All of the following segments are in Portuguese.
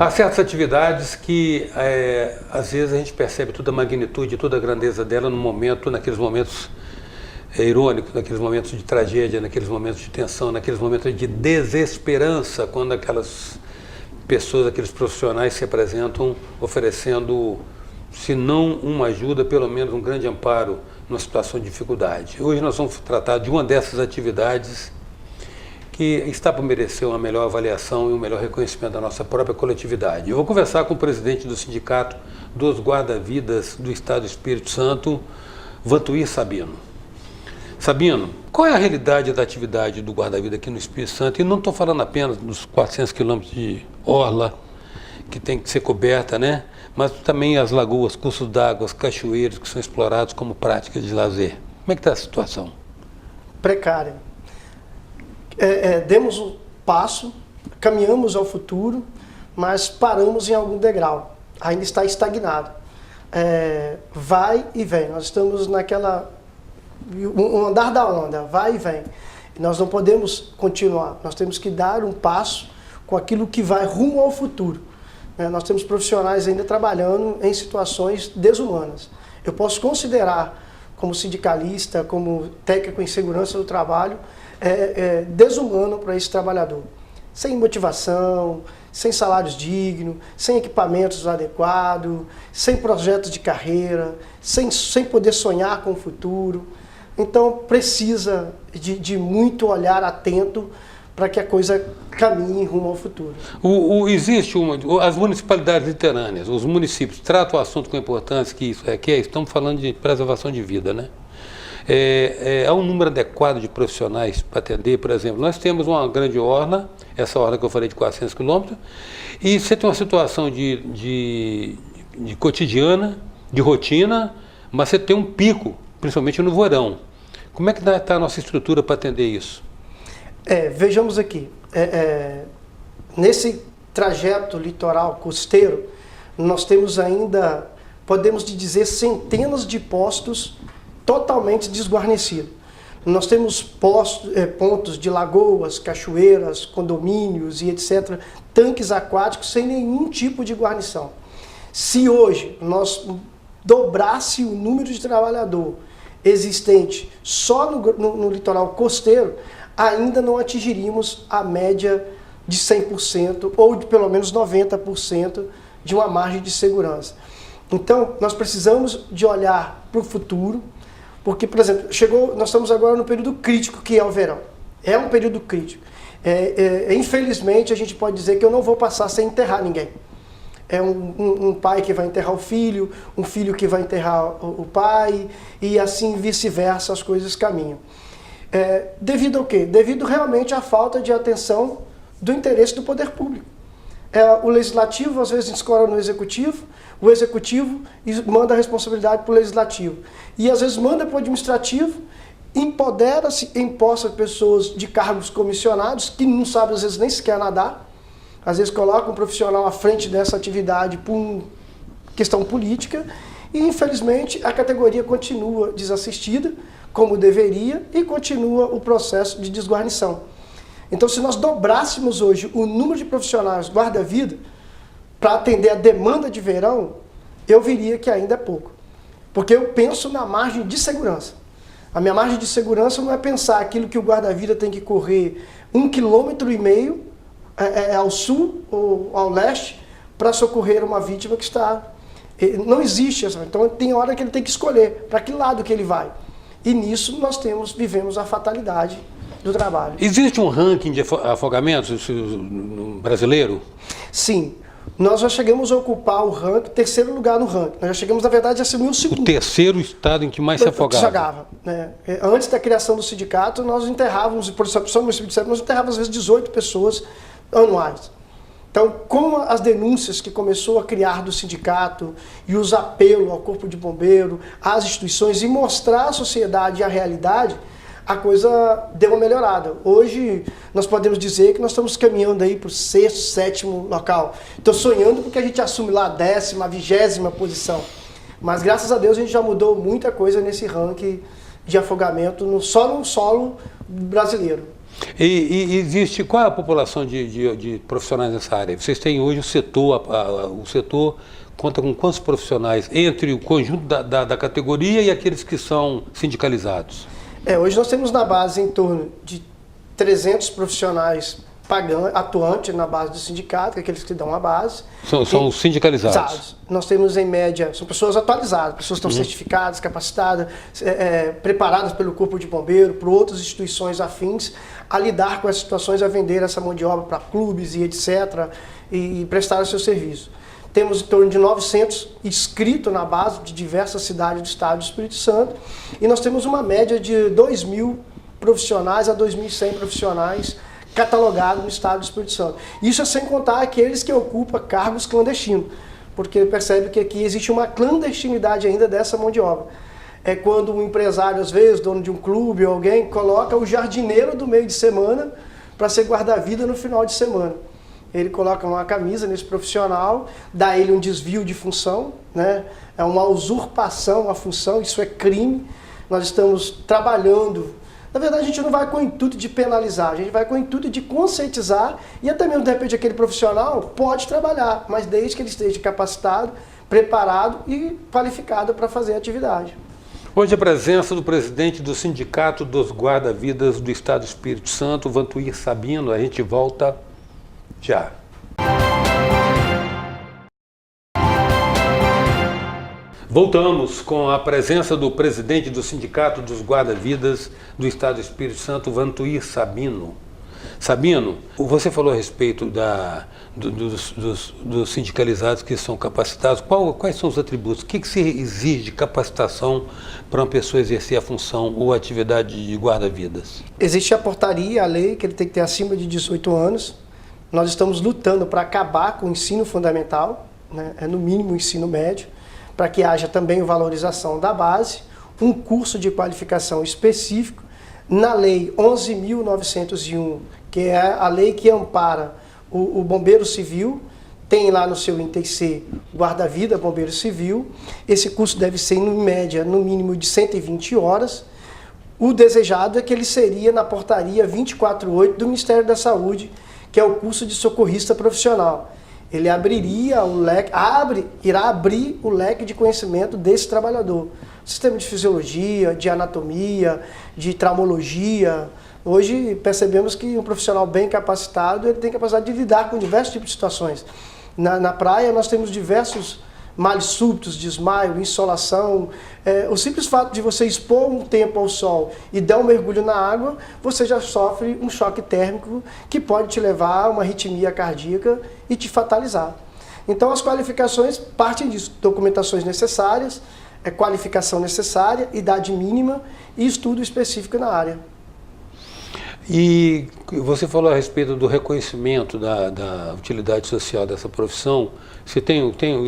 Há certas atividades que, às vezes, a gente percebe toda a magnitude, toda a grandeza dela no momento, naqueles momentos irônicos, naqueles momentos de tragédia, naqueles momentos de tensão, naqueles momentos de desesperança, quando aquelas pessoas, aqueles profissionais se apresentam oferecendo, se não uma ajuda, pelo menos um grande amparo numa situação de dificuldade. Hoje nós vamos tratar de uma dessas atividades que está para merecer uma melhor avaliação e um melhor reconhecimento da nossa própria coletividade. Eu vou conversar com o presidente do Sindicato dos Guarda-Vidas do Estado do Espírito Santo, Vantuir Sabino. Sabino, qual é a realidade da atividade do guarda-vida aqui no Espírito Santo? E não estou falando apenas dos 400 quilômetros de orla que tem que ser coberta, né? Mas também as lagoas, cursos d'água, as cachoeiras que são explorados como práticas de lazer. Como é que está a situação? Precária. Demos um passo, caminhamos ao futuro, mas paramos em algum degrau. Ainda está estagnado. Vai e vem. Nós estamos um andar da onda, vai e vem. Nós não podemos continuar, nós temos que dar um passo com aquilo que vai rumo ao futuro. Nós temos profissionais ainda trabalhando em situações desumanas. Eu posso considerar, como sindicalista, como técnico em segurança do trabalho, desumano para esse trabalhador. Sem motivação, sem salários dignos, sem equipamentos adequados, sem projetos de carreira, sem poder sonhar com o futuro. Então precisa de muito olhar atento para que a coisa caminhe rumo ao futuro. As municipalidades litorâneas, os municípios tratam o assunto com importância, estamos falando de preservação de vida, né? Há um número adequado de profissionais para atender, por exemplo, nós temos uma grande orla, essa orla que eu falei de 400 quilômetros, e você tem uma situação de cotidiana, de rotina, mas você tem um pico, principalmente no verão. Como é que está a nossa estrutura para atender isso? Vejamos aqui, nesse trajeto litoral costeiro, nós temos ainda, podemos dizer, centenas de postos totalmente desguarnecidos. Nós temos pontos de lagoas, cachoeiras, condomínios e etc., tanques aquáticos sem nenhum tipo de guarnição. Se hoje nós dobrasse o número de trabalhador existente só no litoral costeiro, ainda não atingiríamos a média de 100% ou de pelo menos 90% de uma margem de segurança. Então, nós precisamos de olhar para o futuro, porque, por exemplo, nós estamos agora no período crítico que é o verão. É um período crítico. Infelizmente, a gente pode dizer que eu não vou passar sem enterrar ninguém. É um pai que vai enterrar o filho, um filho que vai enterrar o pai, e assim vice-versa as coisas caminham. Devido ao quê? Devido realmente à falta de atenção do interesse do poder público. O legislativo às vezes escola no executivo, o executivo manda a responsabilidade para o legislativo. E às vezes manda para o administrativo, empodera-se, imposta pessoas de cargos comissionados, que não sabem às vezes nem sequer nadar. Às vezes coloca um profissional à frente dessa atividade por questão política e, infelizmente, a categoria continua desassistida, como deveria, e continua o processo de desguarnição. Então, se nós dobrássemos hoje o número de profissionais guarda-vida para atender a demanda de verão, eu viria que ainda é pouco. Porque eu penso na margem de segurança. A minha margem de segurança não é pensar aquilo que o guarda-vida tem que correr 1,5 km ao sul ou ao leste para socorrer uma vítima que está... Não existe essa. Então tem hora que ele tem que escolher para que lado que ele vai. E nisso nós vivemos a fatalidade do trabalho. Existe um ranking de afogamentos brasileiro? Sim. Nós já chegamos a ocupar o ranking, terceiro lugar no ranking. Nós já chegamos, na verdade, a assumir o segundo. O terceiro estado em que mais se afogava. Antes da criação do sindicato, nós enterrávamos, por exemplo, no município de Sete, nós enterrávamos às vezes 18 pessoas anuais. Então, com as denúncias que começou a criar do sindicato e os apelos ao corpo de bombeiro, às instituições e mostrar à sociedade a realidade, a coisa deu uma melhorada. Hoje, nós podemos dizer que nós estamos caminhando aí para o 6º, 7º local. Estou sonhando porque a gente assume lá a 10ª, a 20ª posição. Mas, graças a Deus, a gente já mudou muita coisa nesse ranking de afogamento só no solo brasileiro. E existe, qual é a população de profissionais nessa área? Vocês têm hoje o setor, o setor conta com quantos profissionais entre o conjunto da categoria e aqueles que são sindicalizados? Hoje nós temos na base em torno de 300 profissionais atuantes na base do sindicato, que é aqueles que dão a base. São os sindicalizados. Nós temos em média, são pessoas atualizadas, pessoas que estão certificadas, capacitadas, preparadas pelo Corpo de Bombeiro, por outras instituições afins, a lidar com essas situações, a vender essa mão de obra para clubes e etc. e prestar o seu serviço. Temos em torno de 900 inscritos na base de diversas cidades do estado do Espírito Santo e nós temos uma média de 2.000 profissionais a 2.100 profissionais catalogados no estado do Espírito Santo. Isso é sem contar aqueles que ocupam cargos clandestinos, porque percebe que aqui existe uma clandestinidade ainda dessa mão de obra. É quando um empresário, às vezes, dono de um clube ou alguém, coloca o jardineiro do meio de semana para ser guarda-vida no final de semana. Ele coloca uma camisa nesse profissional, dá ele um desvio de função, né? É uma usurpação à função, isso é crime. Nós estamos trabalhando. Na verdade, a gente não vai com o intuito de penalizar, a gente vai com o intuito de conscientizar e até mesmo, de repente, aquele profissional pode trabalhar, mas desde que ele esteja capacitado, preparado e qualificado para fazer a atividade. Hoje a presença do presidente do Sindicato dos Guarda-Vidas do Estado do Espírito Santo, Vantuir Sabino. A gente volta já. Voltamos com a presença do presidente do Sindicato dos Guarda-Vidas do Estado do Espírito Santo, Vantuir Sabino. Sabino, você falou a respeito dos sindicalizados que são capacitados. Quais são os atributos? O que se exige de capacitação para uma pessoa exercer a função ou a atividade de guarda-vidas? Existe a portaria, a lei, que ele tem que ter acima de 18 anos. Nós estamos lutando para acabar com o ensino fundamental, né? No mínimo o ensino médio, para que haja também valorização da base, um curso de qualificação específico. Na lei 11.901, que é a lei que ampara o bombeiro civil, tem lá no seu INTC guarda-vida, bombeiro civil. Esse curso deve ser, em média, no mínimo de 120 horas. O desejado é que ele seria na portaria 248 do Ministério da Saúde, que é o curso de socorrista profissional. Ele abriria o leque, irá abrir o leque de conhecimento desse trabalhador. Sistema de fisiologia, de anatomia, de traumologia. Hoje percebemos que um profissional bem capacitado, ele tem capacidade de lidar com diversos tipos de situações. Na praia nós temos diversos males súbitos, desmaio, insolação. O simples fato de você expor um tempo ao sol e dar um mergulho na água, você já sofre um choque térmico que pode te levar a uma arritmia cardíaca e te fatalizar. Então as qualificações partem disso, documentações necessárias, qualificação necessária, idade mínima e estudo específico na área. E você falou a respeito do reconhecimento da utilidade social dessa profissão. Você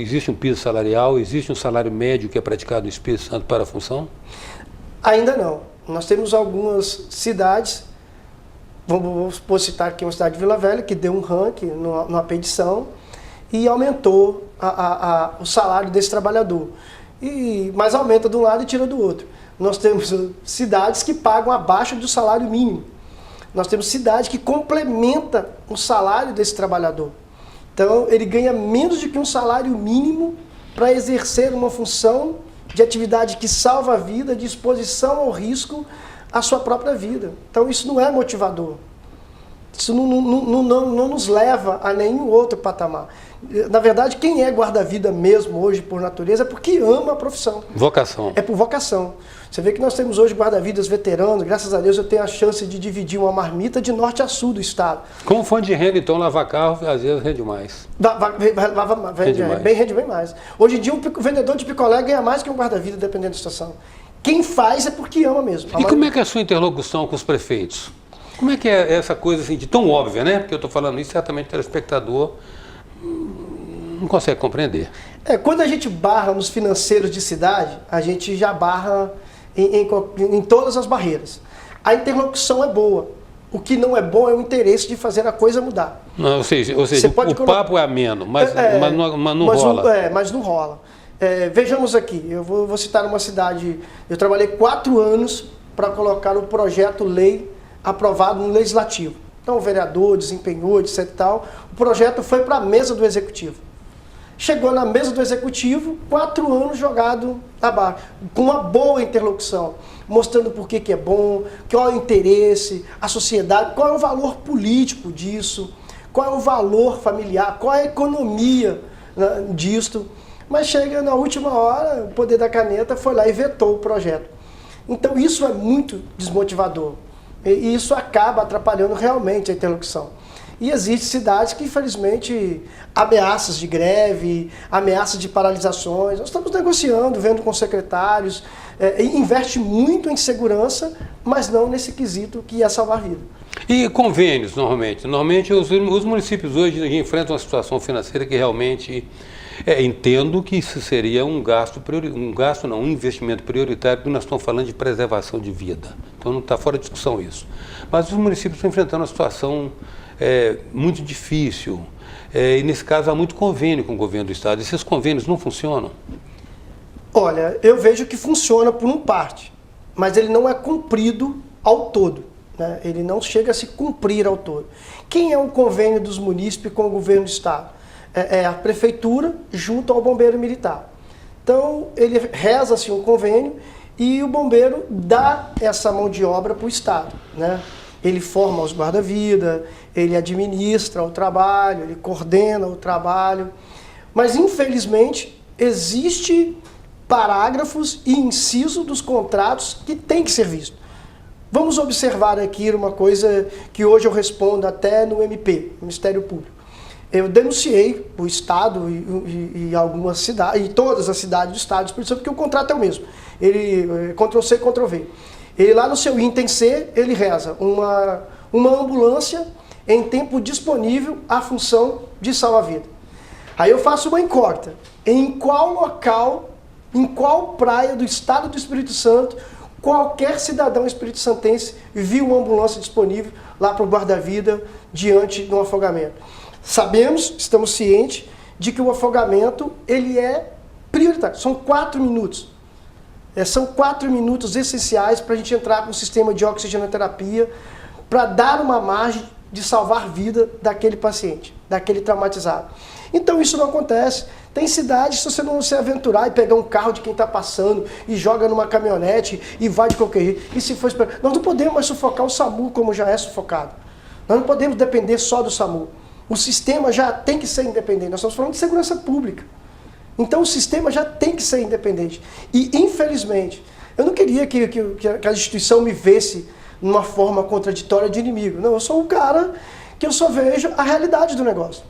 existe um piso salarial, existe um salário médio que é praticado no Espírito Santo para a função? Ainda não. Nós temos algumas cidades, vamos citar aqui uma cidade de Vila Velha, que deu um ranking numa petição e aumentou o salário desse trabalhador. Mas aumenta de um lado e tira do outro. Nós temos cidades que pagam abaixo do salário mínimo. Nós temos cidades que complementam o salário desse trabalhador. Então, ele ganha menos do que um salário mínimo para exercer uma função de atividade que salva a vida, de exposição ao risco à sua própria vida. Então, isso não é motivador. Isso não nos leva a nenhum outro patamar. Na verdade, quem é guarda-vida mesmo hoje, por natureza, é porque ama a profissão. Vocação. É por vocação. Você vê que nós temos hoje guarda-vidas veteranos, graças a Deus eu tenho a chance de dividir uma marmita de norte a sul do estado. Como fonte de renda, então, lavar carro às vezes rende mais. Rende bem mais. Hoje em dia, um vendedor de picolé ganha mais que um guarda-vida, dependendo da situação. Quem faz é porque ama mesmo. E como é que é a sua interlocução com os prefeitos? Como é que é essa coisa assim, de tão óbvia, né? Porque eu estou falando isso, certamente o telespectador não consegue compreender. Quando a gente barra nos financeiros de cidade, a gente já barra em todas as barreiras. A interlocução é boa. O que não é bom é o interesse de fazer a coisa mudar. Não, ou seja o papo é ameno, mas não rola. Mas não rola. Vejamos aqui, eu vou citar uma cidade, eu trabalhei 4 anos para colocar o projeto lei aprovado no Legislativo. Então o vereador desempenhou, etc e tal. O projeto foi para a mesa do Executivo. Chegou na mesa do Executivo, 4 anos jogado abaixo, com uma boa interlocução, mostrando por que é bom, qual é o interesse, a sociedade, qual é o valor político disso, qual é o valor familiar, qual é a economia, né, disto. Mas chega na última hora, o poder da caneta foi lá e vetou o projeto. Então isso é muito desmotivador. E isso acaba atrapalhando realmente a interlocução. E existem cidades que, infelizmente, ameaças de greve, ameaças de paralisações. Nós estamos negociando, vendo com secretários, investe muito em segurança, mas não nesse quesito que é salvar vida. E convênios, normalmente? Normalmente os municípios hoje enfrentam uma situação financeira que realmente... entendo que isso seria um investimento prioritário, porque nós estamos falando de preservação de vida. Então não está fora de discussão isso. Mas os municípios estão enfrentando uma situação muito difícil. E nesse caso há muito convênio com o governo do estado. Esses convênios não funcionam? Olha, eu vejo que funciona por uma parte, mas ele não é cumprido ao todo, né? Ele não chega a se cumprir ao todo. Quem é o convênio dos munícipes com o governo do estado? É a prefeitura junto ao bombeiro militar. Então, ele reza-se um convênio e o bombeiro dá essa mão de obra para o estado, né? Ele forma os guarda-vida, ele administra o trabalho, ele coordena o trabalho. Mas, infelizmente, existem parágrafos e incisos dos contratos que tem que ser visto. Vamos observar aqui uma coisa que hoje eu respondo até no MP, Ministério Público. Eu denunciei o Estado e algumas cidades, e todas as cidades do Estado do Espírito Santo, porque o contrato é o mesmo. Ele, Ctrl-C, Ctrl-V. Ele lá no seu item C, ele reza uma ambulância em tempo disponível à função de salva-vida. Aí eu faço uma incógnita. Em qual local, em qual praia do Estado do Espírito Santo, qualquer cidadão espírito-santense viu uma ambulância disponível lá para o guarda-vida diante de um afogamento? Sabemos, estamos cientes de que o afogamento ele é prioritário. São 4 minutos. São 4 minutos essenciais para a gente entrar com o sistema de oxigenoterapia para dar uma margem de salvar vida daquele paciente, daquele traumatizado. Então isso não acontece. Tem cidades, se você não se aventurar e pegar um carro de quem está passando e joga numa caminhonete e vai de qualquer jeito. E se for esperar, nós não podemos mais sufocar o SAMU como já é sufocado. Nós não podemos depender só do SAMU. O sistema já tem que ser independente. Nós estamos falando de segurança pública. Então o sistema já tem que ser independente. E, infelizmente, eu não queria que a instituição me visse numa forma contraditória de inimigo. Não, eu sou um cara que eu só vejo a realidade do negócio.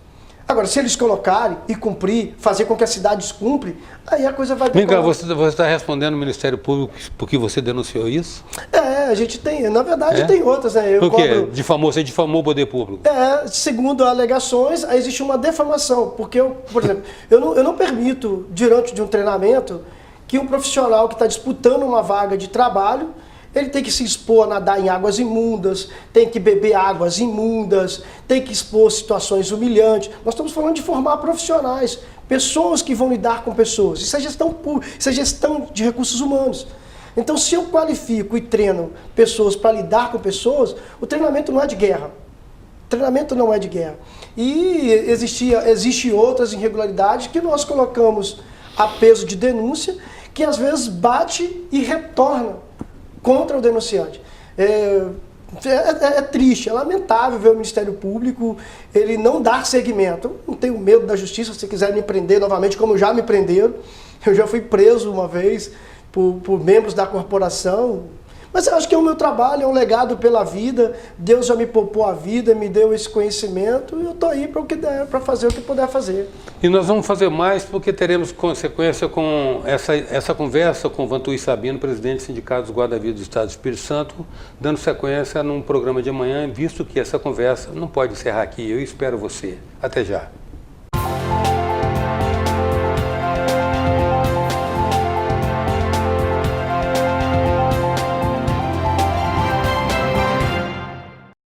Agora, se eles colocarem e cumprir, fazer com que as cidades cumprem, aí a coisa vai... Vem cá, você está respondendo ao Ministério Público porque você denunciou isso? A gente tem, na verdade tem outras, né? Por quê? Você difamou o poder público? Segundo alegações, existe uma defamação, porque, por exemplo, eu não permito, diante de um treinamento, que um profissional que está disputando uma vaga de trabalho, ele tem que se expor a nadar em águas imundas, tem que beber águas imundas, tem que expor situações humilhantes. Nós estamos falando de formar profissionais, pessoas que vão lidar com pessoas. Isso é gestão pública, isso é gestão de recursos humanos. Então, se eu qualifico e treino pessoas para lidar com pessoas, o treinamento não é de guerra. O treinamento não é de guerra. E existem outras irregularidades que nós colocamos a peso de denúncia, que às vezes bate e retorna contra o denunciante. É triste, é lamentável ver o Ministério Público ele não dar seguimento. Eu não tenho medo da justiça, se quiser me prender novamente, como já me prenderam. Eu já fui preso uma vez por membros da corporação. Mas eu acho que é o meu trabalho, é um legado pela vida. Deus já me poupou a vida, me deu esse conhecimento e eu estou aí para o que der, para fazer o que puder fazer. E nós vamos fazer mais porque teremos consequência com essa conversa com o Vantuí Sabino, presidente do Sindicato dos Guarda-Vidas do Estado do Espírito Santo, dando sequência num programa de amanhã, visto que essa conversa não pode encerrar aqui. Eu espero você. Até já.